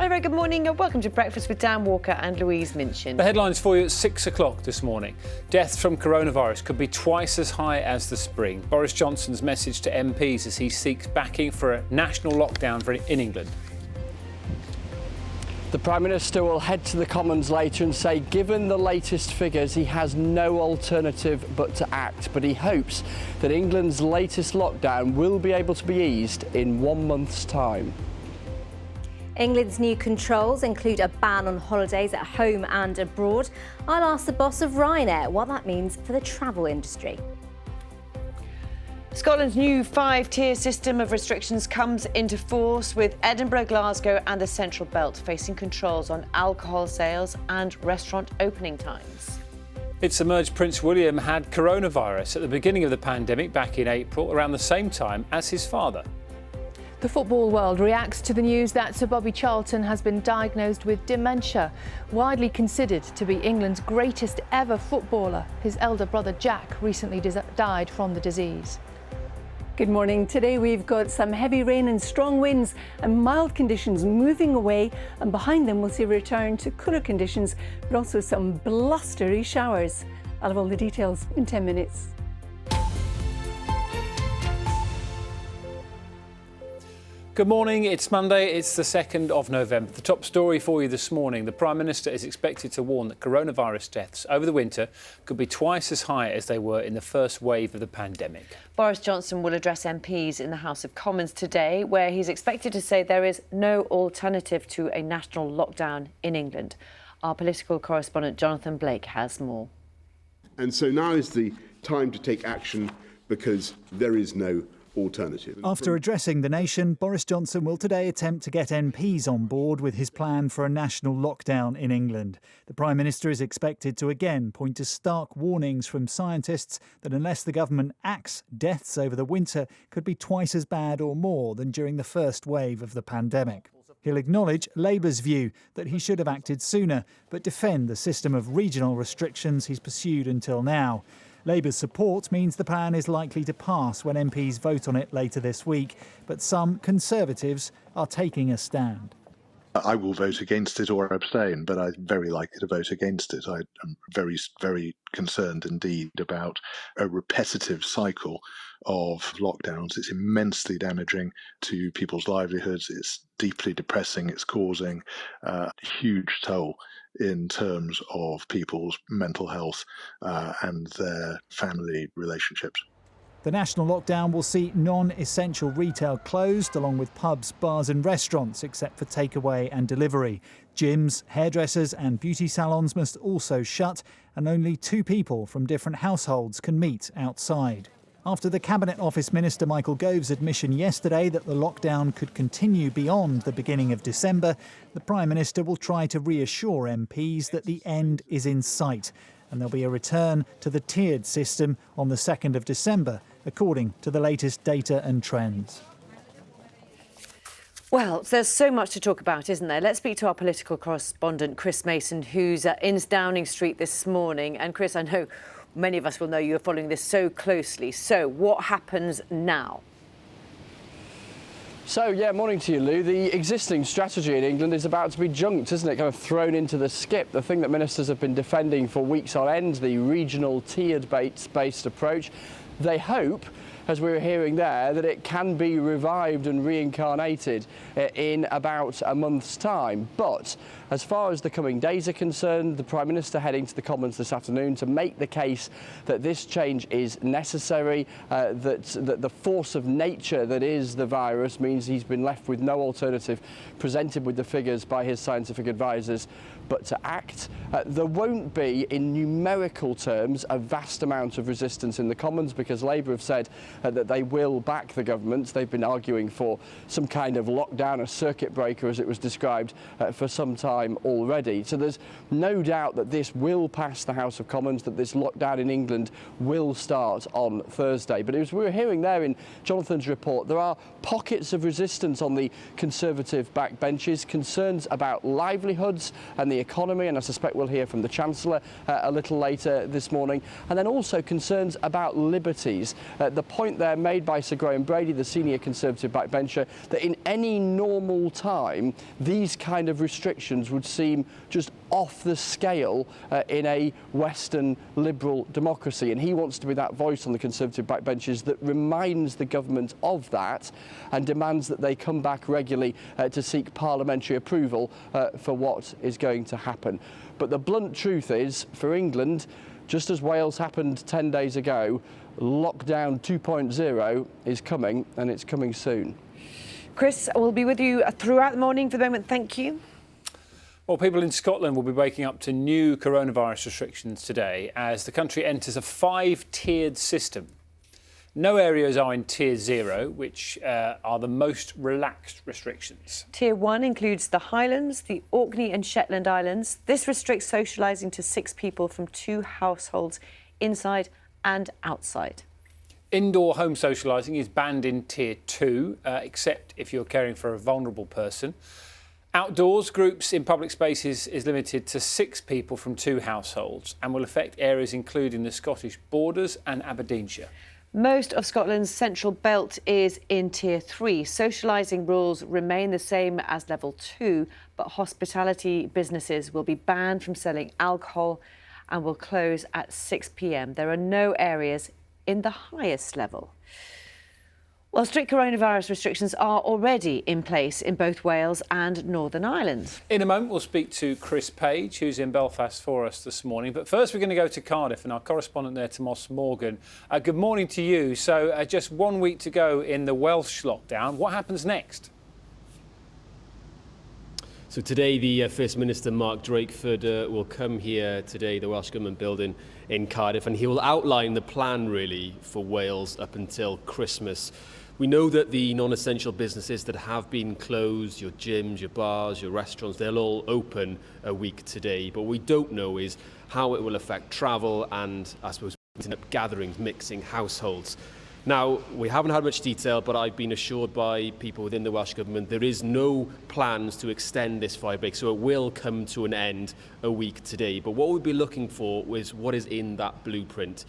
Hello, very good morning and welcome to Breakfast with Dan Walker and Louise Minchin. The headlines for you at 6 o'clock this morning. Deaths from coronavirus could be twice as high as the spring. Boris Johnson's message to MPs as he seeks backing for a national lockdown in England. The Prime Minister will head to the Commons later and say, given the latest figures, he has no alternative but to act. But he hopes that England's latest lockdown will be able to be eased in 1 month's time. England's new controls include a ban on holidays at home and abroad. I'll ask the boss of Ryanair what that means for the travel industry. Scotland's new 5-tier system of restrictions comes into force, with Edinburgh, Glasgow and the Central Belt facing controls on alcohol sales and restaurant opening times. It's emerged Prince William had coronavirus at the beginning of the pandemic back in April, around the same time as his father. The football world reacts to the news that Sir Bobby Charlton has been diagnosed with dementia. Widely considered to be England's greatest ever footballer, his elder brother Jack recently died from the disease. Good morning. Today we've got some heavy rain and strong winds and mild conditions moving away, and behind them we'll see a return to cooler conditions, but also some blustery showers. I'll have all the details in 10 minutes. Good morning, it's Monday, it's the 2nd of November. The top story for you this morning, the Prime Minister is expected to warn that coronavirus deaths over the winter could be twice as high as they were in the first wave of the pandemic. Boris Johnson will address MPs in the House of Commons today, where he's expected to say there is no alternative to a national lockdown in England. Our political correspondent Jonathan Blake has more. And so now is the time to take action, because there is no alternative. After addressing the nation, Boris Johnson will today attempt to get MPs on board with his plan for a national lockdown in England. The Prime Minister is expected to again point to stark warnings from scientists that unless the government acts, deaths over the winter could be twice as bad or more than during the first wave of the pandemic. He'll acknowledge Labour's view that he should have acted sooner, but defend the system of regional restrictions he's pursued until now. Labour's support means the plan is likely to pass when MPs vote on it later this week, but some Conservatives are taking a stand. I will vote against it or abstain, but I'm very likely to vote against it. I am very, very concerned indeed about a repetitive cycle of lockdowns. It's immensely damaging to people's livelihoods. It's deeply depressing. It's causing a huge toll in terms of people's mental health and their family relationships. The national lockdown will see non-essential retail closed, along with pubs, bars and restaurants, except for takeaway and delivery. Gyms, hairdressers and beauty salons must also shut, and only 2 people from different households can meet outside. After the Cabinet Office Minister Michael Gove's admission yesterday that the lockdown could continue beyond the beginning of December, the Prime Minister will try to reassure MPs that the end is in sight, and there'll be a return to the tiered system on the 2nd of December, according to the latest data and trends. Well, there's so much to talk about, isn't there? Let's speak to our political correspondent, Chris Mason, who's in Downing Street this morning. And Chris, I know many of us will know you're following this so closely. So what happens now? So, yeah, morning to you, Lou. The existing strategy in England is about to be junked, isn't it? Kind of thrown into the skip. The thing that ministers have been defending for weeks on end, the regional tiered-based approach. They hope, as we were hearing there, that it can be revived and reincarnated in about a month's time. But as far as the coming days are concerned, the Prime Minister heading to the Commons this afternoon to make the case that this change is necessary, that the force of nature that is the virus means he's been left with no alternative presented with the figures by his scientific advisors but to act. There won't be, in numerical terms, a vast amount of resistance in the Commons because Labour have said that they will back the government. They've been arguing for some kind of lockdown, a circuit breaker as it was described, for some time already. So there's no doubt that this will pass the House of Commons, that this lockdown in England will start on Thursday. But as we were hearing there in Jonathan's report, there are pockets of resistance on the Conservative backbenches, concerns about livelihoods and the economy, and I suspect we'll hear from the Chancellor a little later this morning, and then also concerns about liberties. The point point there made by Sir Graham Brady, the senior Conservative backbencher, that in any normal time, these kind of restrictions would seem just off the scale in a Western liberal democracy. And he wants to be that voice on the Conservative backbenches that reminds the government of that and demands that they come back regularly to seek parliamentary approval for what is going to happen. But the blunt truth is, for England, just as Wales happened 10 days ago, lockdown 2.0 is coming, and it's coming soon. Chris, we'll be with you throughout the morning. For the moment, thank you. Well, people in Scotland will be waking up to new coronavirus restrictions today as the country enters a 5-tiered system. No areas are in Tier 0, which are the most relaxed restrictions. Tier 1 includes the Highlands, the Orkney and Shetland Islands. This restricts socialising to 6 people from 2 households inside and outside. Indoor home socialising is banned in Tier 2, except if you're caring for a vulnerable person. Outdoors, groups in public spaces is limited to 6 people from 2 households and will affect areas including the Scottish borders and Aberdeenshire. Most of Scotland's central belt is in Tier 3. Socialising rules remain the same as Level 2, but hospitality businesses will be banned from selling alcohol and will close at 6 p.m. There are no areas in the highest level. Well, strict coronavirus restrictions are already in place in both Wales and Northern Ireland. In a moment, we'll speak to Chris Page, who's in Belfast for us this morning. But first, we're going to go to Cardiff and our correspondent there, Tomos Morgan. Good morning to you. So just 1 week to go in the Welsh lockdown. What happens next? So today, the First Minister, Mark Drakeford, will come here today, the Welsh Government building in Cardiff, and he will outline the plan, really, for Wales up until Christmas. We know that the non-essential businesses that have been closed, your gyms, your bars, your restaurants, they'll all open a week today. But what we don't know is how it will affect travel and, I suppose, gatherings, mixing households. Now, we haven't had much detail, but I've been assured by people within the Welsh Government there is no plans to extend this 5-week, so it will come to an end a week today. But what we'll be looking for is what is in that blueprint.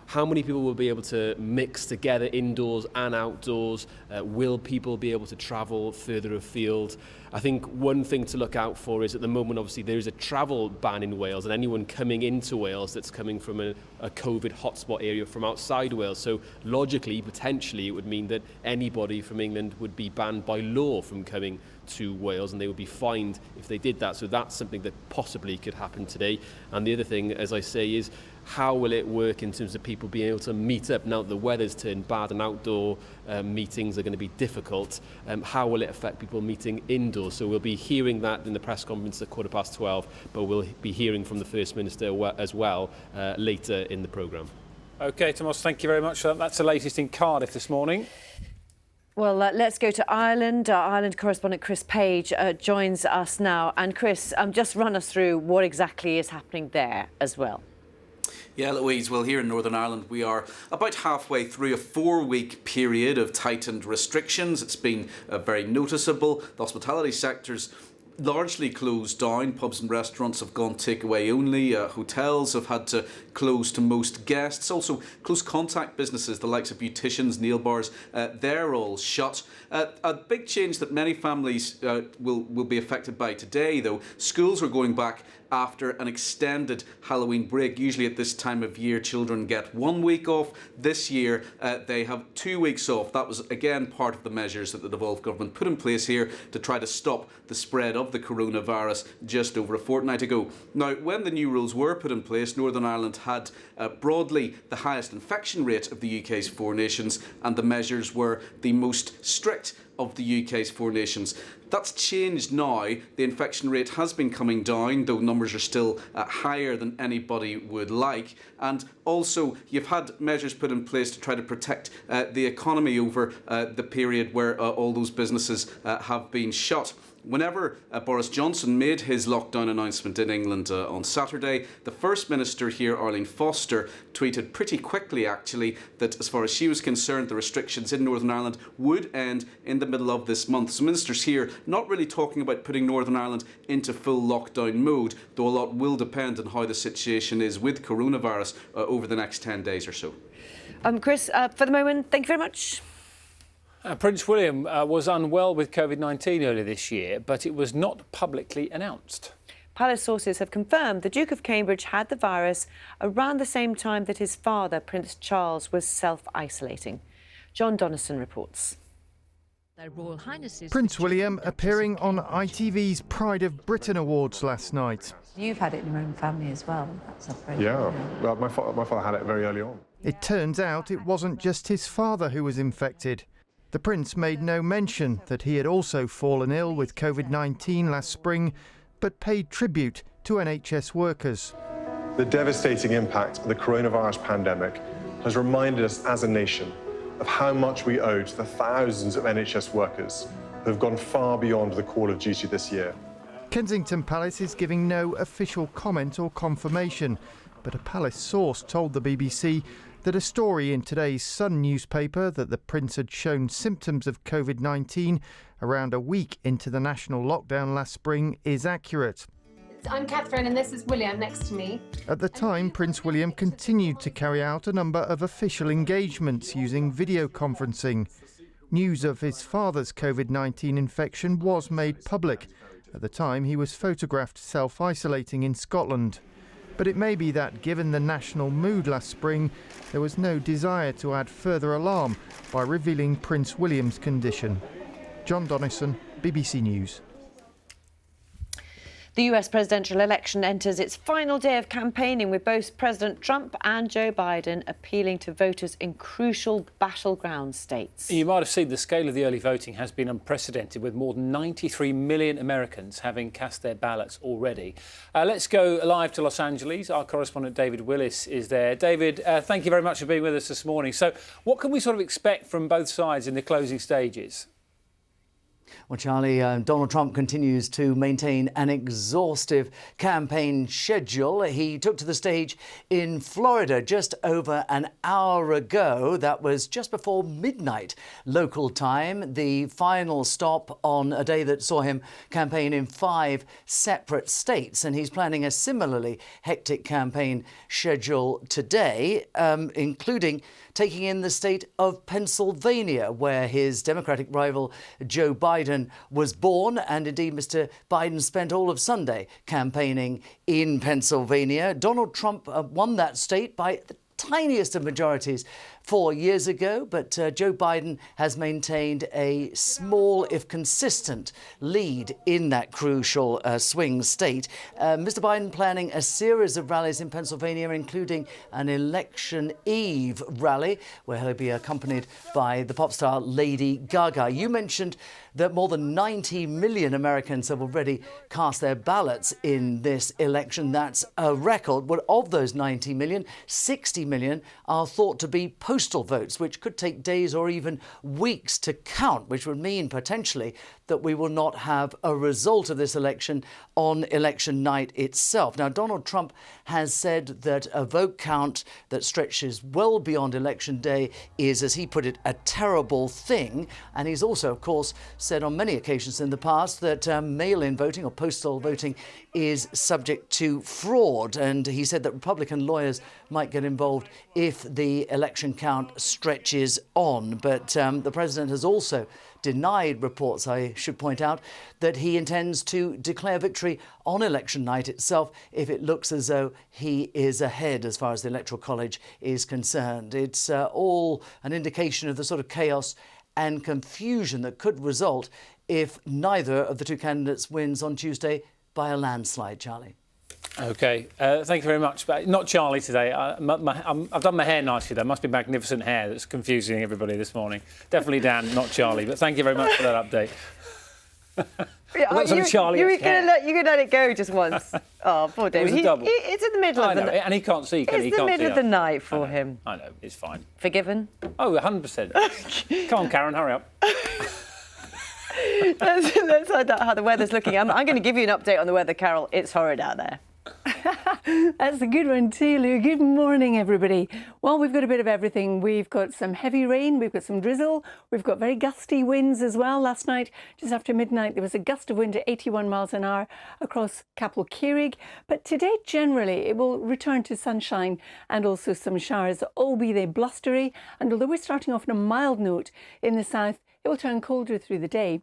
How many people will be able to mix together indoors and outdoors? Will people be able to travel further afield? I think one thing to look out for is at the moment, obviously, there is a travel ban in Wales, and anyone coming into Wales that's coming from a COVID hotspot area from outside Wales. So logically, potentially, it would mean that anybody from England would be banned by law from coming to Wales, and they would be fined if they did that. So that's something that possibly could happen today. And the other thing, as I say, is how will it work in terms of people being able to meet up now that the weather's turned bad and outdoor meetings are going to be difficult? How will it affect people meeting indoors? So we'll be hearing that in the press conference at 12:15, but we'll be hearing from the First Minister as well later in the programme. OK, Tomos, thank you very much for that. That's the latest in Cardiff this morning. Well, let's go to Ireland. Our Ireland correspondent Chris Page joins us now. And Chris, just run us through what exactly is happening there as well. Yeah, Louise, well, here in Northern Ireland, we are about halfway through a 4-week period of tightened restrictions. It's been very noticeable. The hospitality sector's largely closed down. Pubs and restaurants have gone takeaway only. Hotels have had to close to most guests. Also, close contact businesses, the likes of beauticians, nail bars, they're all shut. A big change that many families will be affected by today, though. Schools are going back after an extended Halloween break. Usually at this time of year, children get 1 week off. This year, they have 2 weeks off. That was, again, part of the measures that the devolved government put in place here to try to stop the spread of the coronavirus just over a fortnight ago. Now, when the new rules were put in place, Northern Ireland had broadly the highest infection rate of the UK's 4 nations, and the measures were the most strict of the UK's 4 nations. That's changed now. The infection rate has been coming down, though numbers are still higher than anybody would like. And also, you've had measures put in place to try to protect the economy over the period where all those businesses have been shut. Whenever Boris Johnson made his lockdown announcement in England on Saturday, the First Minister here, Arlene Foster, tweeted pretty quickly, actually, that as far as she was concerned, the restrictions in Northern Ireland would end in the middle of this month. So ministers here not really talking about putting Northern Ireland into full lockdown mode, though a lot will depend on how the situation is with coronavirus over the next 10 days or so. Chris, for the moment, thank you very much. Prince William was unwell with COVID-19 earlier this year, but it was not publicly announced. Palace sources have confirmed the Duke of Cambridge had the virus around the same time that his father, Prince Charles, was self-isolating. John Donnison reports. Their Royal Highnesses. Prince William appearing on ITV's Pride of Britain Awards last night. You've had it in your own family as well. That's a very well, my father had it very early on. It turns out it wasn't just his father who was infected. The Prince made no mention that he had also fallen ill with COVID-19 last spring, but paid tribute to NHS workers. The devastating impact of the coronavirus pandemic has reminded us as a nation of how much we owe to the thousands of NHS workers who have gone far beyond the call of duty this year. Kensington Palace is giving no official comment or confirmation, but a palace source told the BBC that a story in today's Sun newspaper that the Prince had shown symptoms of COVID-19 around a week into the national lockdown last spring is accurate. I'm Catherine and this is William next to me. At the time, Prince William continued to carry out a number of official engagements using video conferencing. News of his father's COVID-19 infection was made public. At the time, he was photographed self-isolating in Scotland. But it may be that, given the national mood last spring, there was no desire to add further alarm by revealing Prince William's condition. John Donnison, BBC News. The US presidential election enters its final day of campaigning, with both President Trump and Joe Biden appealing to voters in crucial battleground states. You might have seen the scale of the early voting has been unprecedented, with more than 93 million Americans having cast their ballots already. Let's go live to Los Angeles. Our correspondent David Willis is there. David, thank you very much for being with us this morning. So what can we sort of expect from both sides in the closing stages? Well, Charlie, Donald Trump continues to maintain an exhaustive campaign schedule. He took to the stage in Florida just over an hour ago. That was just before midnight local time, the final stop on a day that saw him campaign in 5 separate states. And he's planning a similarly hectic campaign schedule today, including taking in the state of Pennsylvania, where his Democratic rival Joe Biden was born. And indeed, Mr. Biden spent all of Sunday campaigning in Pennsylvania. Donald Trump won that state by the tiniest of majorities 4 years ago, but Joe Biden has maintained a small, if consistent, lead in that crucial swing state. Mr. Biden planning a series of rallies in Pennsylvania, including an election eve rally, where he'll be accompanied by the pop star Lady Gaga. You mentioned that more than 90 million Americans have already cast their ballots in this election. That's a record. But of those 90 million, 60 million are thought to be postal votes, which could take days or even weeks to count, which would mean potentially that we will not have a result of this election on election night itself. Now, Donald Trump has said that a vote count that stretches well beyond election day is, as he put it, a terrible thing. And he's also, of course, said on many occasions in the past that mail-in voting or postal voting is subject to fraud. And he said that Republican lawyers might get involved if the election count stretches on. But the president has also denied reports, I should point out, that he intends to declare victory on election night itself if it looks as though he is ahead as far as the Electoral College is concerned. It's all an indication of the sort of chaos and confusion that could result if neither of the two candidates wins on Tuesday by a landslide, Charlie. OK, thank you very much. But not Charlie today. I've done my hair nicely, though. Must be magnificent hair that's confusing everybody this morning. Definitely Dan, not Charlie. But thank you very much for that update. You're going to let it go just once. Oh, poor David. It's in the middle of the night. And he can't see. It's the middle of the night for him. I know, it's fine. Forgiven? Oh, 100%. Come on, Karen, hurry up. Let's find out how the weather's looking. I'm going to give you an update on the weather, Carol. It's horrid out there. That's a good one too, Lou. Good morning, everybody. Well, we've got a bit of everything. We've got some heavy rain, we've got some drizzle, we've got very gusty winds as well. Last night, just after midnight, there was a gust of wind at 81 miles an hour across Capel Curig. But today, generally, it will return to sunshine and also some showers, albeit they blustery. And although we're starting off on a mild note in the south, it will turn colder through the day.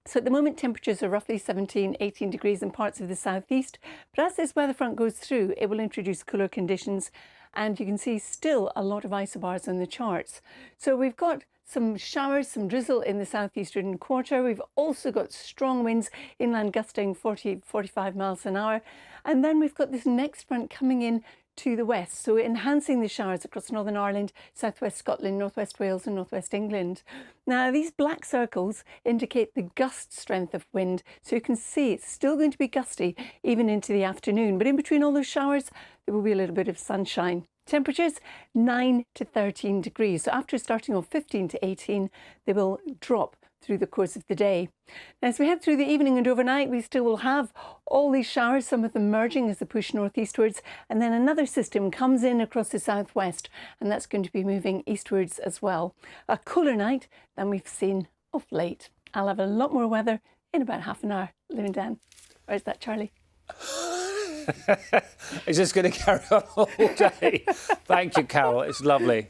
So at the moment, temperatures are roughly 17, 18 degrees in parts of the southeast. But as this weather front goes through, it will introduce cooler conditions. And you can see still a lot of isobars on the charts. So we've got some showers, some drizzle in the southeastern quarter. We've also got strong winds, inland gusting 40, 45 miles an hour. And then we've got this next front coming in to the west, so enhancing the showers across Northern Ireland, southwest Scotland, northwest Wales and northwest England. Now, these black circles indicate the gust strength of wind, so you can see it's still going to be gusty even into the afternoon. But in between all those showers, there will be a little bit of sunshine. Temperatures 9 to 13 degrees. So after starting off 15 to 18, they will drop through the course of the day. Now, as we head through the evening and overnight, we still will have all these showers, some of them merging as they push northeastwards, and then another system comes in across the southwest, and that's going to be moving eastwards as well. A cooler night than we've seen of late. I'll have a lot more weather in about half an hour. Living down. Where's that, Charlie? It's just going to carry on all day. Thank you, Carol. It's lovely.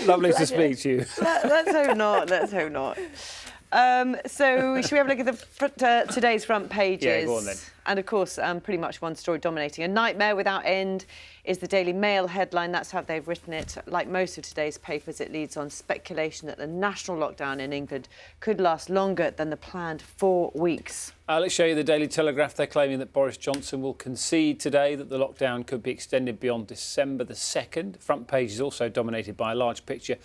Lovely to speak to you. Let's hope not. Let's hope not. So should we have a look at today's front pages? Yeah, go on then. And of course, pretty much one story dominating. A nightmare without end is the Daily Mail headline. That's how they've written it. Like most of today's papers, it leads on speculation that the national lockdown in England could last longer than the planned 4 weeks. Let's show you the Daily Telegraph. They're claiming that Boris Johnson will concede today that the lockdown could be extended beyond December the 2nd. The front page is also dominated by a large picture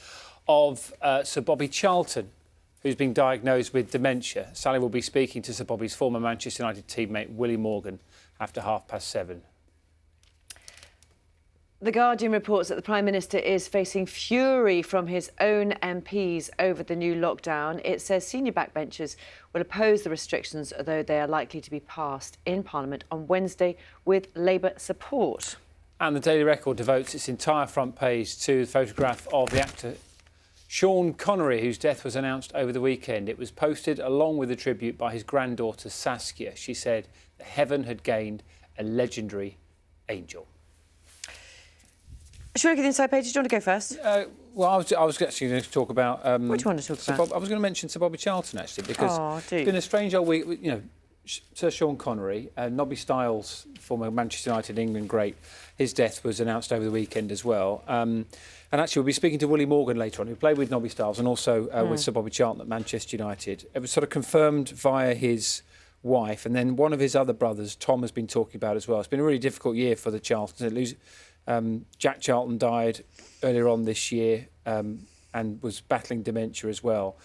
of Sir Bobby Charlton, who's been diagnosed with dementia. Sally will be speaking to Sir Bobby's former Manchester United teammate Willie Morgan after 7:30. The Guardian reports that the Prime Minister is facing fury from his own MPs over the new lockdown. It says senior backbenchers will oppose the restrictions, although they are likely to be passed in Parliament on Wednesday with Labour support. And the Daily Record devotes its entire front page to the photograph of the actor Sean Connery, whose death was announced over the weekend. It was posted along with a tribute by his granddaughter Saskia. She said that heaven had gained a legendary angel. Should we look at the inside pages? Do you want to go first? Well, I was actually going to talk about... what do you want to talk about? I was going to mention Sir Bobby Charlton, actually, because it's been a strange old week. You know, Sir Sean Connery, Nobby Stiles, former Manchester United England great, his death was announced over the weekend as well. And actually, we'll be speaking to Willie Morgan later on, who played with Nobby Stiles and also with Sir Bobby Charlton at Manchester United. It was sort of confirmed via his wife, and then one of his other brothers, Tom, has been talking about as well. It's been a really difficult year for the Charltons. Jack Charlton died earlier on this year and was battling dementia as well.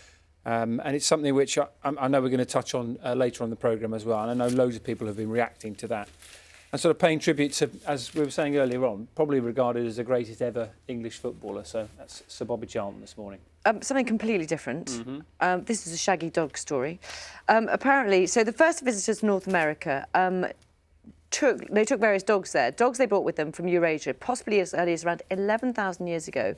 And it's something which I know we're going to touch on later on the programme as well. And I know loads of people have been reacting to that and sort of paying tribute to, as we were saying earlier on, probably regarded as the greatest ever English footballer. So that's Sir Bobby Charlton this morning. Something completely different. This is a shaggy dog story. Apparently, so the first visitors to North America took various dogs there. Dogs they brought with them from Eurasia, possibly as early as around 11,000 years ago,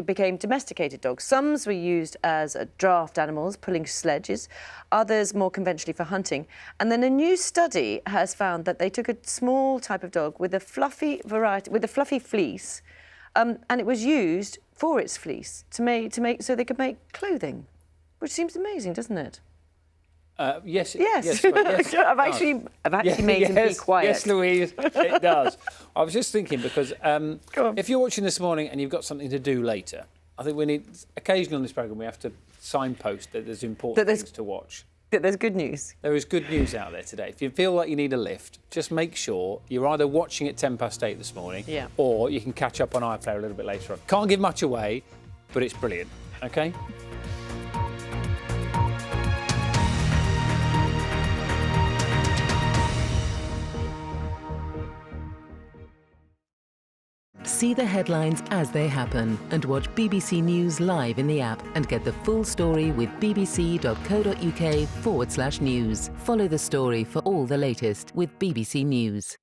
became domesticated dogs. Some were used as draft animals, pulling sledges, others more conventionally for hunting. And then a new study has found that they took a small type of dog with a fluffy fleece, and it was used for its fleece to make so they could make clothing, which seems amazing, doesn't it? Yes. I've actually made him be quiet. Yes, Louise, it does. I was just thinking because if you're watching this morning and you've got something to do later, I think we need, occasionally on this programme, we have to signpost that there's important things to watch. That there's good news. There is good news out there today. If you feel like you need a lift, just make sure you're either watching at 8:10 this morning or you can catch up on iPlayer a little bit later on. Can't give much away, but it's brilliant, OK? See the headlines as they happen and watch BBC News live in the app and get the full story with bbc.co.uk/news. Follow the story for all the latest with BBC News.